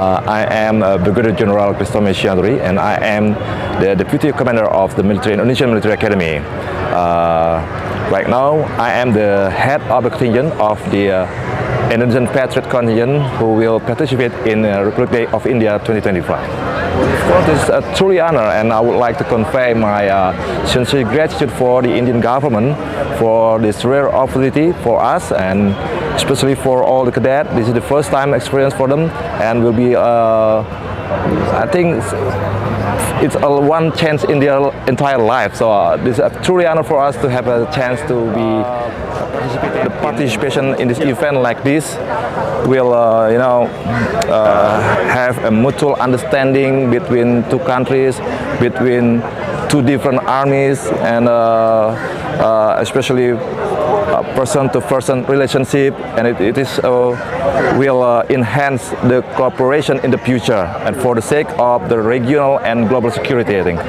I am Brigadier General Kristomei Sianturi, and I am the Deputy Commander of the Indonesian Military Academy. Right now, I am the head of the contingent of the Indonesian Patriot Contingent, who will participate in Republic Day of India 2025. It is a truly honor, and I would like to convey my sincere gratitude for the Indian government for this rare opportunity for us, and especially for all the cadets. This is the first time experience for them, and will be I think it's a one chance in their entire life. So this is a truly honor for us to have a chance to be the participation in this event like this. Will have a mutual understanding between two countries, between two different armies, and especially person-to-person relationship, and it is will enhance the cooperation in the future, and for the sake of the regional and global security, I think.